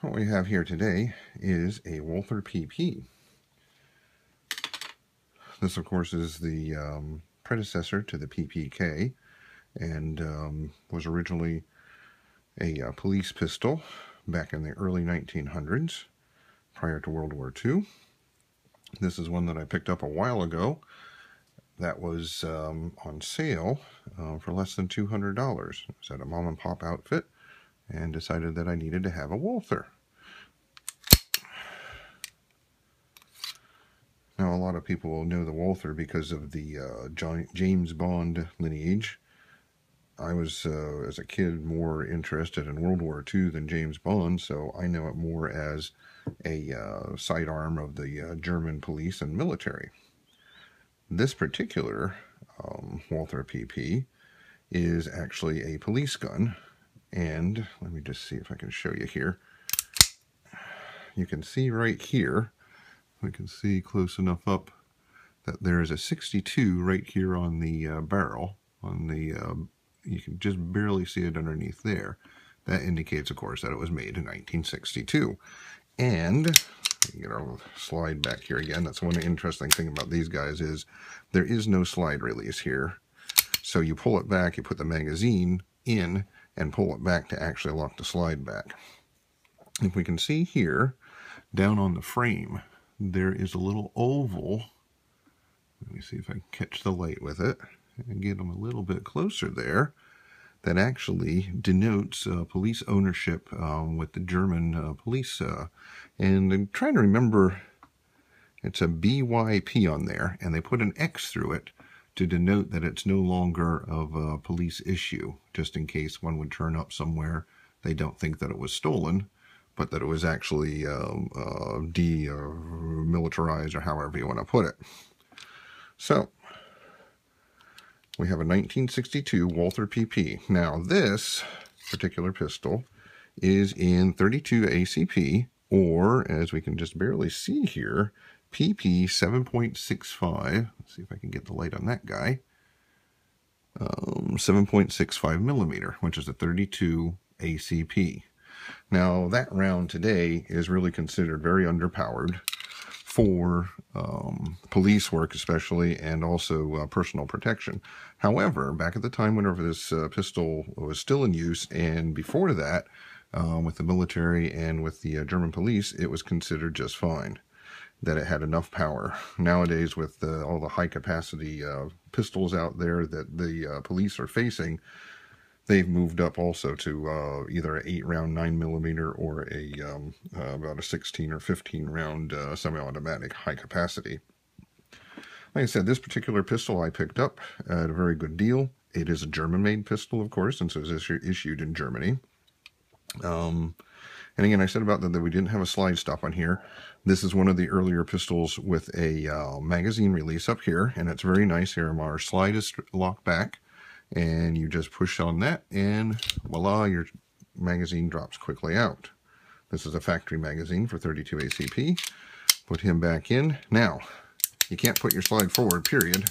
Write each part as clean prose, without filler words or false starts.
what we have here today is a Walther Pp. This, of course, is the predecessor to the PPK, and was originally a police pistol back in the early 1900s, prior to World War II. This is one that I picked up a while ago that was on sale for less than $200. It was at a mom and pop outfit, and decided that I needed to have a Walther. Now, a lot of people will know the Walther because of the James Bond lineage. I was, as a kid, more interested in World War II than James Bond, so I know it more as a sidearm of the German police and military. This particular Walther Pp is actually a police gun, and let me just see if I can show you here. You can see right here, we can see close enough up that there is a 62 right here on the barrel. On the you can just barely see it underneath there. That indicates, of course, that it was made in 1962. And get our slide back here again. That's one interesting thing about these guys is there is no slide release here. So you pull it back, you put the magazine in, and pull it back to actually lock the slide back. If we can see here, down on the frame, there is a little oval. Let me see if I can catch the light with it and get them a little bit closer there. That actually denotes police ownership with the German police. And I'm trying to remember, it's a BYP on there, and they put an X through it to denote that it's no longer of a police issue, just in case one would turn up somewhere they don't think that it was stolen, but that it was actually demilitarized, or however you want to put it. So, we have a 1962 Walther Pp. Now, this particular pistol is in 32 ACP, or, as we can just barely see here, PP 7.65. Let's see if I can get the light on that guy. 7.65 millimeter, which is a 32 ACP. Now, that round today is really considered very underpowered for police work especially, and also personal protection. However, back at the time whenever this pistol was still in use, and before that, with the military and with the German police, it was considered just fine, that it had enough power. Nowadays, with all the high-capacity pistols out there that the police are facing, they've moved up also to either an 8-round 9mm or about a 16 or 15-round semi-automatic high capacity. Like I said, this particular pistol I picked up at a very good deal. It is a German-made pistol, of course, since it was issued in Germany. And again, I said about that we didn't have a slide stop on here. This is one of the earlier pistols with a magazine release up here, and it's very nice here. Our slide is locked back, and you just push on that, and voila, your magazine drops quickly out. This is a factory magazine for 32 ACP. Put him back in. Now, you can't put your slide forward, period,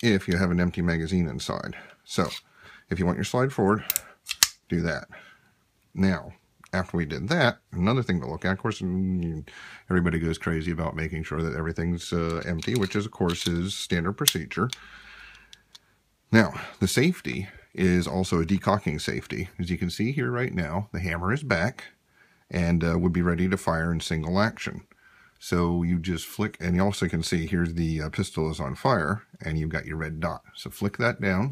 if you have an empty magazine inside. So, if you want your slide forward, do that. Now, after we did that, another thing to look at, of course, everybody goes crazy about making sure that everything's empty, which is, of course, is standard procedure. Now, the safety is also a decocking safety. As you can see here right now, the hammer is back and would be ready to fire in single action. So you just flick, and you also can see here's the pistol is on fire, and you've got your red dot. So flick that down,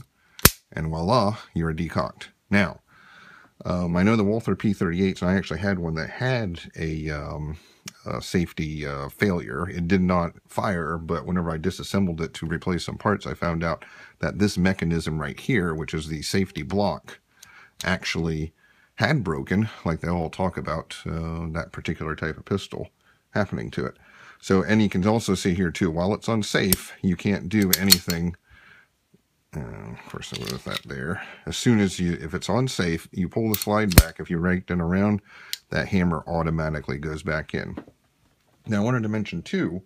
and voila, you're decocked. Now, I know the Walther P38s, and I actually had one that had a safety failure. It did not fire, but whenever I disassembled it to replace some parts, I found out that this mechanism right here, which is the safety block, actually had broken, like they all talk about that particular type of pistol happening to it. So, and you can also see here too, while it's unsafe, you can't do anything. Of course, I with that there. As soon as if it's unsafe, you pull the slide back. If you raked it around, that hammer automatically goes back in. Now, I wanted to mention too,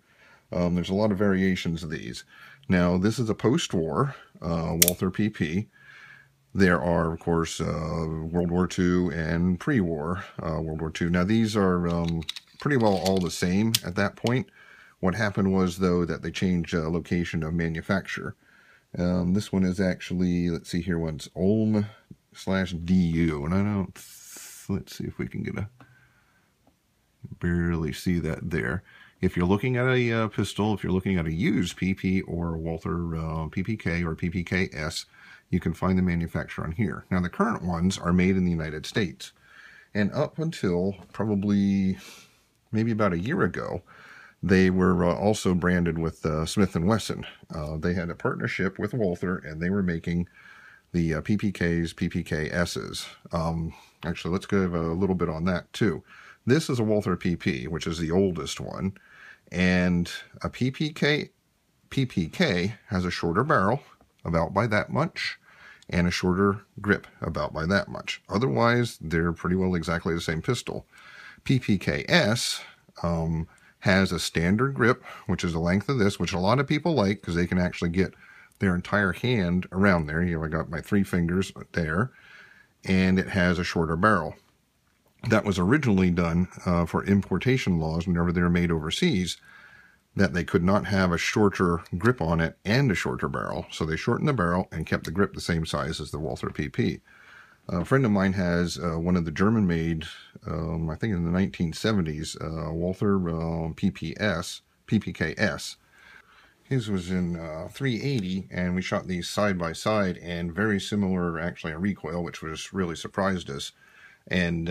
there's a lot of variations of these. Now, this is a post-war Walther Pp. There are, of course, World War II and pre-war World War II. Now, these are pretty well all the same at that point. What happened was, though, that they changed location of manufacture. This one is actually, let's see here, one's Ulm/DU. And I don't, let's see if we can get a, barely see that there. If you're looking at a pistol, if you're looking at a used PP or Walther PPK or PPKS, you can find the manufacturer on here. Now, the current ones are made in the United States. And up until probably maybe about a year ago, they were also branded with Smith & Wesson. They had a partnership with Walther, and they were making the PPKs, PPKSs. Actually, let's give a little bit on that, too. This is a Walther PP, which is the oldest one. And a PPK has a shorter barrel, about by that much, and a shorter grip, about by that much. Otherwise, they're pretty well exactly the same pistol. PPKS has a standard grip, which is the length of this, which a lot of people like because they can actually get their entire hand around there. You know, I got my 3 fingers there, and it has a shorter barrel. That was originally done for importation laws whenever they were made overseas, that they could not have a shorter grip on it and a shorter barrel. So they shortened the barrel and kept the grip the same size as the Walther PP. A friend of mine has one of the German-made, I think in the 1970s, Walther PPKS. His was in 380, and we shot these side by side, and very similar, actually, a recoil, which was really surprised us. And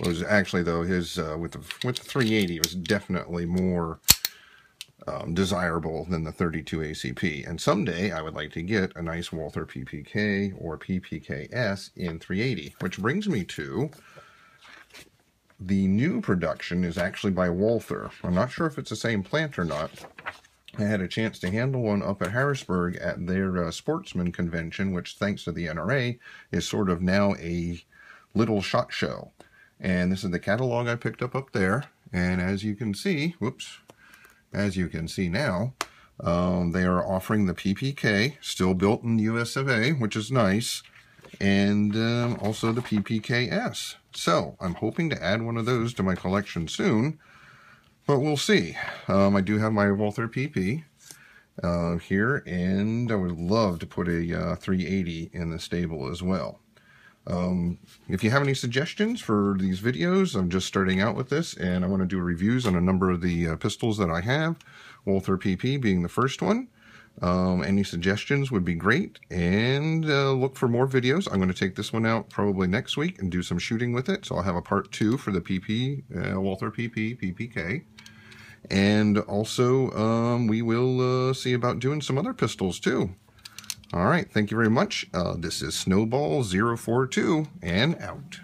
was actually, though, his with the 380 was definitely more desirable than the 32 ACP. And someday I would like to get a nice Walther PPK or PPKS in 380, which brings me to the new production is actually by Walther. I'm not sure if it's the same plant or not. I had a chance to handle one up at Harrisburg at their sportsman convention, which, thanks to the NRA, is sort of now a little SHOT Show. And this is the catalog I picked up there. And as you can see, whoops, as you can see now, they are offering the PPK, still built in the US of A, which is nice, and also the PPKS. So I'm hoping to add one of those to my collection soon, but we'll see. I do have my Walther PP here, and I would love to put a 380 in the stable as well. If you have any suggestions for these videos, I'm just starting out with this, and I want to do reviews on a number of the pistols that I have, Walther PP being the first one. Any suggestions would be great, and look for more videos. I'm going to take this one out probably next week and do some shooting with it, so I'll have a part 2 for the Walther PP, PPK. And also, we will see about doing some other pistols too. All right, thank you very much. This is Snowball042, and out.